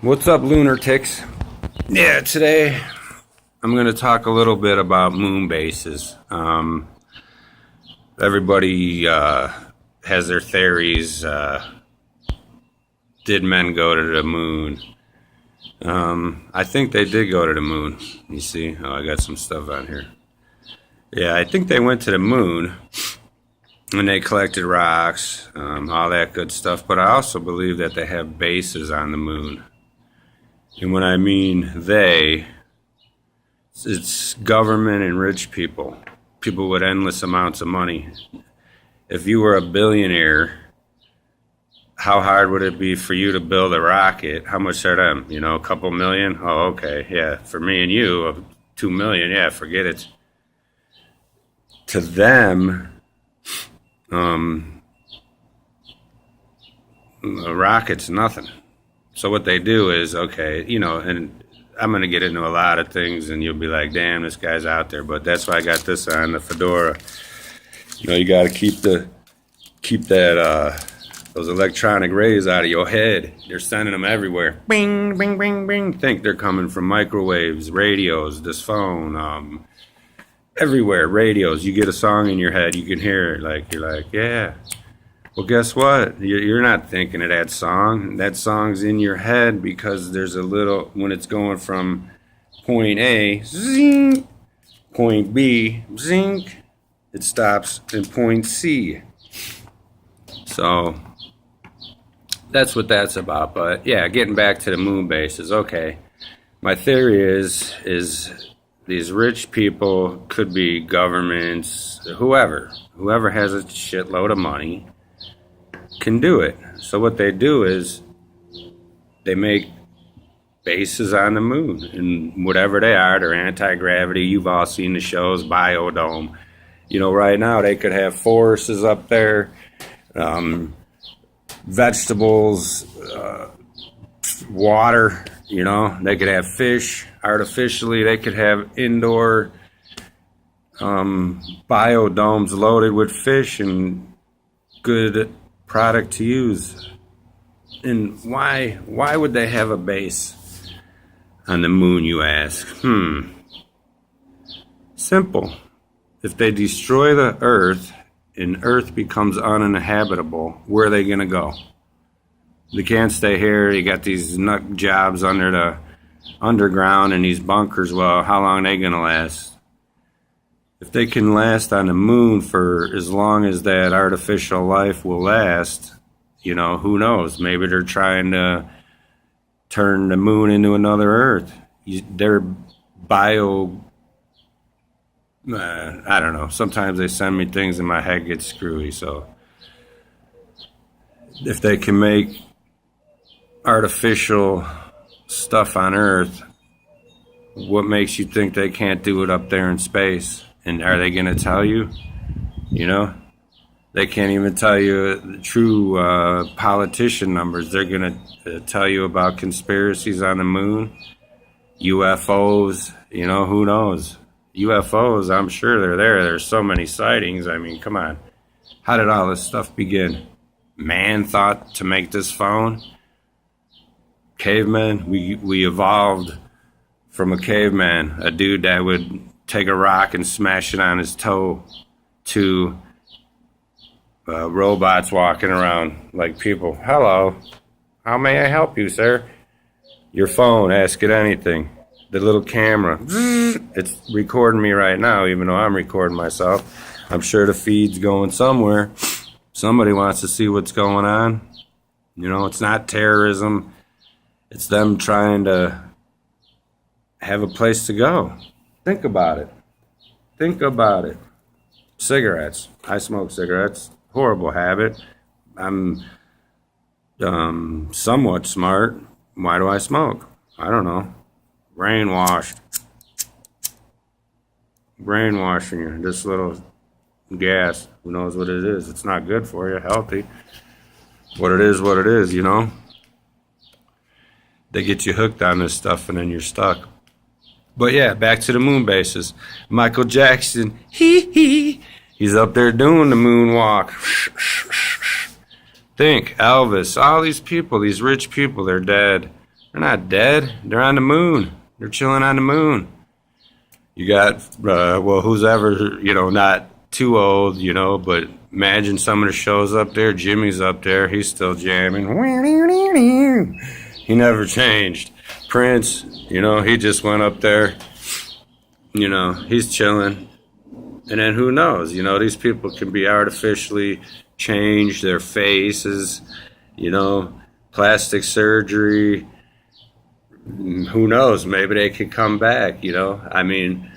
What's up, lunatics? Yeah, today I'm going to talk a little bit about moon bases. Everybody has their theories. Did men go to the moon? I think they did go to the moon. You see? Oh, I got some stuff on here. Yeah, I think they went to the moon and they collected rocks, all that good stuff. But I also believe that they have bases on the moon. And when I mean they, it's government and rich people, people with endless amounts of money. If you were a billionaire, how hard would it be for you to build a rocket? How much are them? You know, a couple million? Oh, okay, yeah. For me and you, 2 million, yeah, forget it. To them, a rocket's nothing. So what they do is, okay, you know, and I'm going to get into a lot of things, and you'll be like, damn, this guy's out there. But that's why I got this on, the fedora. You know, you got to keep that those electronic rays out of your head. They're sending them everywhere. Bing, bing, bing, bing. Think they're coming from microwaves, radios, this phone, everywhere, radios. You get a song in your head, you can hear it. Like, you're like, yeah. Well, guess what? You're not thinking of that song. That song's in your head because there's a little, when it's going from point A, zing, point B, zing, it stops in point C. So that's what that's about. But yeah, getting back to the moon bases. Okay, my theory is these rich people could be governments, whoever has a shitload of money can do it. So what they do is they make bases on the moon, and whatever they are, they're anti-gravity. You've all seen the shows, Biodome. You know, right now they could have forests up there, vegetables, water. You know, they could have fish artificially. They could have indoor biodomes loaded with fish and good product to use. And why would they have a base on the moon, you ask? Simple. If they destroy the earth and earth becomes uninhabitable, where are they going to go? They can't stay here. You got these nut jobs under the underground and these bunkers. Well, how long are they going to last? If they can last on the moon for as long as that artificial life will last, you know, who knows? Maybe they're trying to turn the moon into another Earth. They're bio... I don't know. Sometimes they send me things and my head gets screwy. So if they can make artificial stuff on Earth, what makes you think they can't do it up there in space? And are they going to tell you? You know, they can't even tell you the true politician numbers. They're going to tell you about conspiracies on the moon, UFOs. You know, who knows? UFOs, I'm sure they're there. There's so many sightings. I mean, come on. How did all this stuff begin? Man thought to make this phone? Cavemen? We evolved from a caveman, a dude that would take a rock and smash it on his toe, to robots walking around like people. Hello, how may I help you, sir? Your phone, ask it anything. The little camera, it's recording me right now, even though I'm recording myself. I'm sure the feed's going somewhere. Somebody wants to see what's going on. You know, it's not terrorism. It's them trying to have a place to go. Think about it. Think about it. Cigarettes. I smoke cigarettes. Horrible habit. I'm somewhat smart. Why do I smoke? I don't know. Brainwashed. Brainwashing you. This little gas. Who knows what it is? It's not good for you. Healthy. What it is, you know? They get you hooked on this stuff and then you're stuck. But yeah, back to the moon bases. Michael Jackson, he's up there doing the moonwalk. Think, Elvis, all these people, these rich people, they're dead. They're not dead. They're on the moon. They're chilling on the moon. You got, well, who's ever, not too old, but imagine someone shows up there. Jimmy's up there. He's still jamming. He never changed. Prince, he just went up there. He's chilling. And then who knows? These people can be artificially changed, their faces, plastic surgery. Who knows? Maybe they could come back, I mean,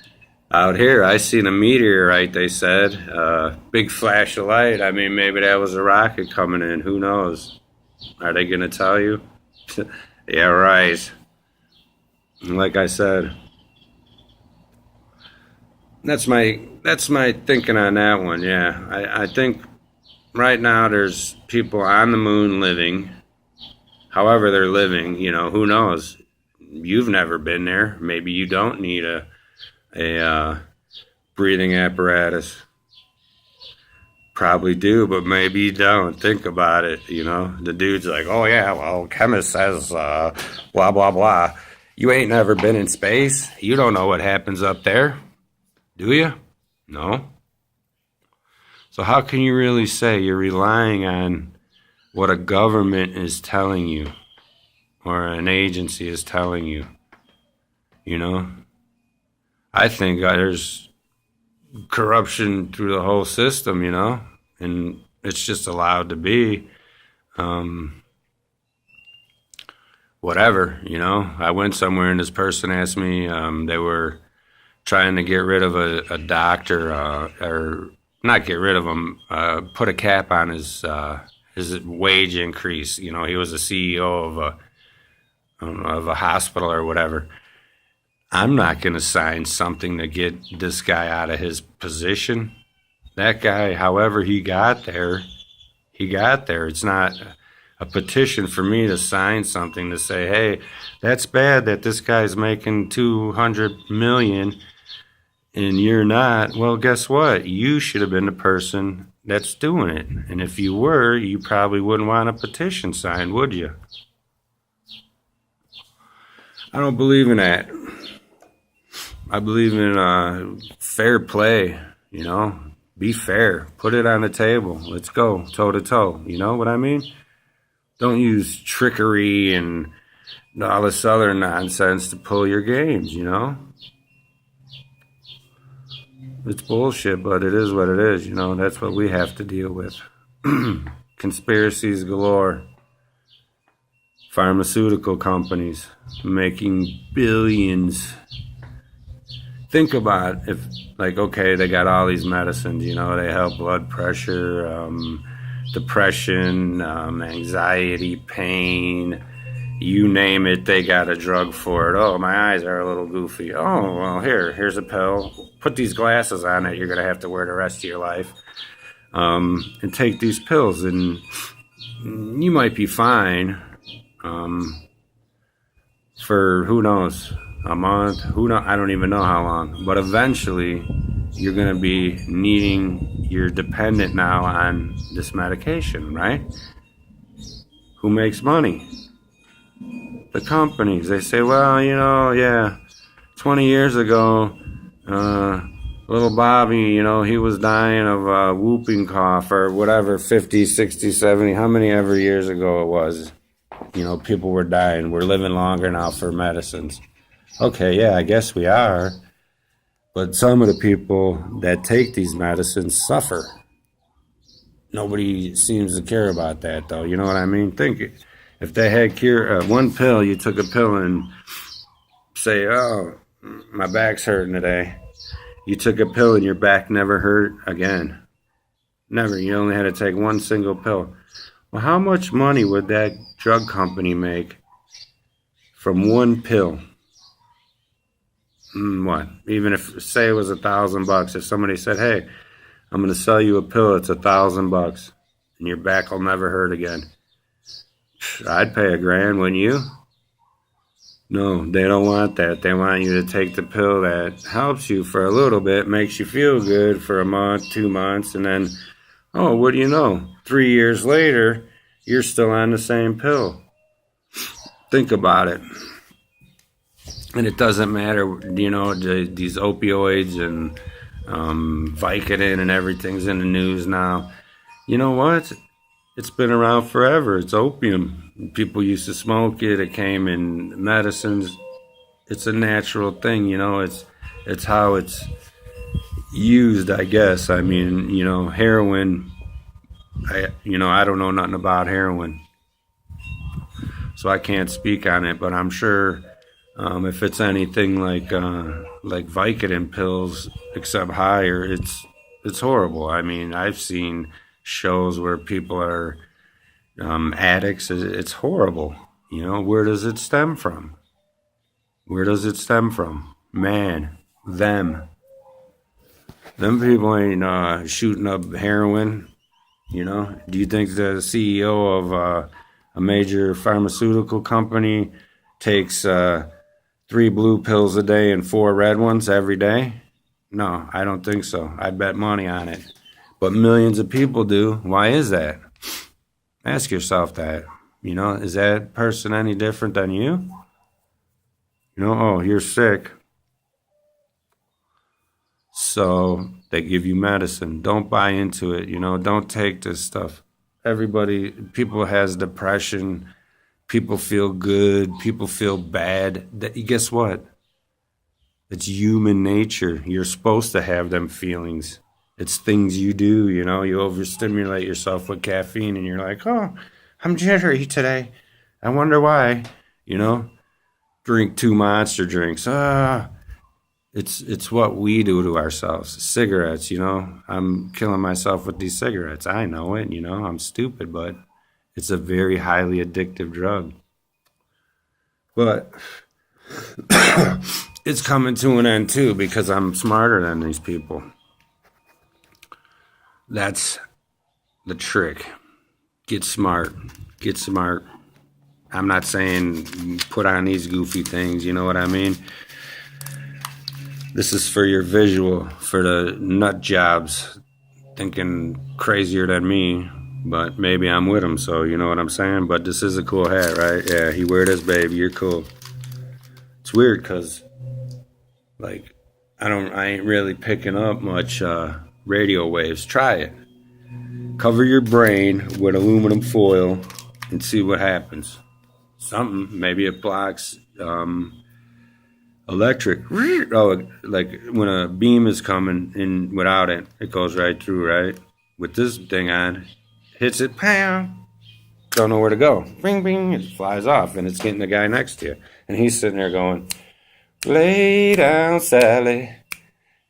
out here, I seen a meteorite, they said. Big flash of light. I mean, maybe that was a rocket coming in. Who knows? Are they going to tell you? Yeah, right. Like I said, that's my thinking on that one. Yeah, I think right now there's people on the moon living, however they're living. Who knows? You've never been there. Maybe you don't need a breathing apparatus. Probably do, but maybe you don't. Think about it. The dude's like, oh yeah, well, chemist says blah blah blah. You ain't never been in space. You don't know what happens up there. Do you? No. So how can you really say you're relying on what a government is telling you or an agency is telling you? I think there's corruption through the whole system, and it's just allowed to be. Whatever, I went somewhere and this person asked me, they were trying to get rid of a doctor, or not get rid of him, put a cap on his wage increase. He was a CEO of a hospital or whatever. I'm not going to sign something to get this guy out of his position. That guy, however he got there, he got there. It's not a petition for me to sign something to say, hey, that's bad that this guy's making $200 million and you're not. Well, guess what? You should have been the person that's doing it. And if you were, you probably wouldn't want a petition signed, would you? I don't believe in that. I believe in fair play, Be fair. Put it on the table. Let's go toe to toe. You know what I mean? Don't use trickery and all this other nonsense to pull your games, It's bullshit, but it is what it is, That's what we have to deal with. Conspiracies galore. Pharmaceutical companies making billions. Think about if, okay, they got all these medicines, they help blood pressure, depression, anxiety, pain, you name it, they got a drug for it. Oh, my eyes are a little goofy. Oh, well, here's a pill. Put these glasses on that you're going to have to wear the rest of your life. And take these pills, and you might be fine for, who knows, a month, I don't even know how long, but eventually you're going to be you're dependent now on this medication, right? Who makes money? The companies. They say, well, yeah, 20 years ago, little Bobby, he was dying of whooping cough or whatever, 50, 60, 70, how many ever years ago it was. People were dying. We're living longer now for medicines. Okay, yeah, I guess we are. But some of the people that take these medicines suffer. Nobody seems to care about that, though. You know what I mean? Think if they had one pill, you took a pill and say, oh, my back's hurting today. You took a pill and your back never hurt again. Never. You only had to take one single pill. Well, how much money would that drug company make from one pill? What? Even if, say it was $1,000, if somebody said, hey, I'm going to sell you a pill, it's $1,000, and your back will never hurt again. I'd pay $1,000, wouldn't you? No, they don't want that. They want you to take the pill that helps you for a little bit, makes you feel good for a month, 2 months, and then, oh, what do you know? 3 years later, you're still on the same pill. think about it. And it doesn't matter, these opioids and Vicodin and everything's in the news now. You know what? It's been around forever. It's opium. People used to smoke it. It came in medicines. It's a natural thing, it's how it's used, I guess. I mean, heroin, I don't know nothing about heroin, so I can't speak on it, but I'm sure if it's anything like Vicodin pills, except higher, it's horrible. I mean, I've seen shows where people are addicts. It's horrible. Where does it stem from? Where does it stem from? Man, them people ain't shooting up heroin. Do you think the CEO of a major pharmaceutical company takes 3 blue pills a day and 4 red ones every day? No, I don't think so. I'd bet money on it. But millions of people do. Why is that? Ask yourself that. Is that person any different than you? Oh, you're sick, so they give you medicine. Don't buy into it. Don't take this stuff. People has depression. People feel good. People feel bad. Guess what? It's human nature. You're supposed to have them feelings. It's things you do. You overstimulate yourself with caffeine, and you're like, oh, I'm jittery today. I wonder why. Drink 2 Monster drinks. It's what we do to ourselves. Cigarettes, I'm killing myself with these cigarettes. I know it, I'm stupid, but it's a very highly addictive drug. But it's coming to an end too, because I'm smarter than these people. That's the trick. Get smart. Get smart. I'm not saying put on these goofy things, you know what I mean? This is for your visual, for the nut jobs thinking crazier than me, but maybe I'm with them, so you know what I'm saying? But this is a cool hat, right? Yeah, he wear this, baby. You're cool. It's weird because, I ain't really picking up much radio waves. Try it. Cover your brain with aluminum foil and see what happens. Something, maybe it blocks electric. Oh, like when a beam is coming in without it, it goes right through, right? With this thing on, hits it, pow, don't know where to go. Bing, bing, it flies off, and it's getting the guy next to you. And he's sitting there going, lay down, Sally,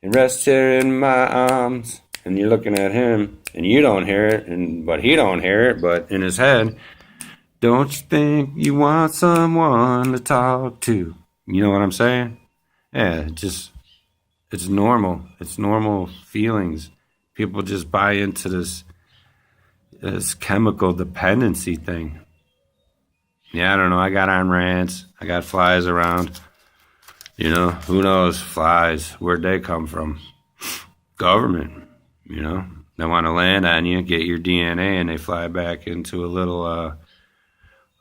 and rest here in my arms. And you're looking at him, and you don't hear it, but he don't hear it, but in his head, don't you think you want someone to talk to? You know what I'm saying? Yeah, it's normal. It's normal feelings. People just buy into this chemical dependency thing. Yeah, I don't know. I got on rants. I got flies around. Who knows? Flies, where'd they come from? Government, They want to land on you, get your DNA, and they fly back into a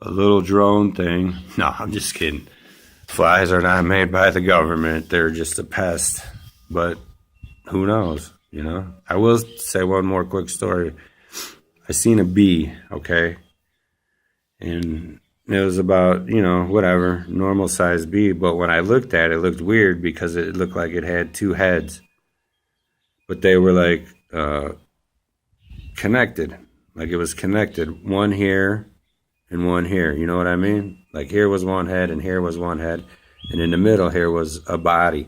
little drone thing. No, I'm just kidding. Flies are not made by the government. They're just a pest. But who knows, I will say one more quick story. I seen a bee, okay? And it was about, whatever, normal sized bee. But when I looked at it, it looked weird because it looked like it had 2 heads. But they were connected. Like it was connected. One here and one here. You know what I mean? Like here was one head and here was one head. And in the middle here was a body.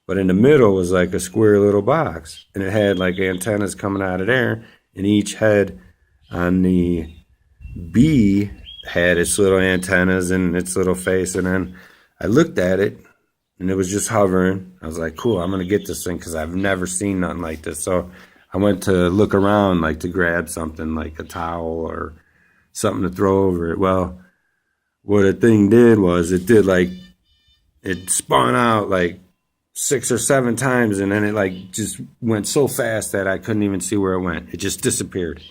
But in the middle was like a square little box. And it had like antennas coming out of there. And each head on the bee had its little antennas and its little face. And then I looked at it and it was just hovering. I was like, cool, I'm going to get this thing because I've never seen nothing like this. So I went to look around to grab something like a towel or something to throw over it. Well, what the thing did was it spun out 6 or 7 times, and then it just went so fast that I couldn't even see where it went. It just disappeared.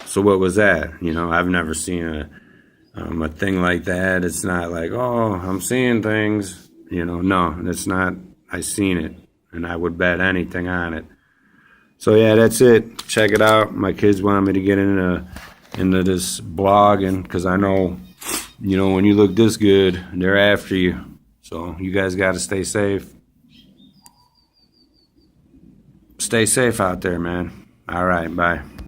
So what was that? I've never seen A thing like that. It's not like, oh, I'm seeing things. No, it's not. I seen it, and I would bet anything on it. So yeah, that's it. Check it out. My kids want me to get into this blogging because I know, when you look this good, they're after you. So you guys got to stay safe. Stay safe out there, man. All right, bye.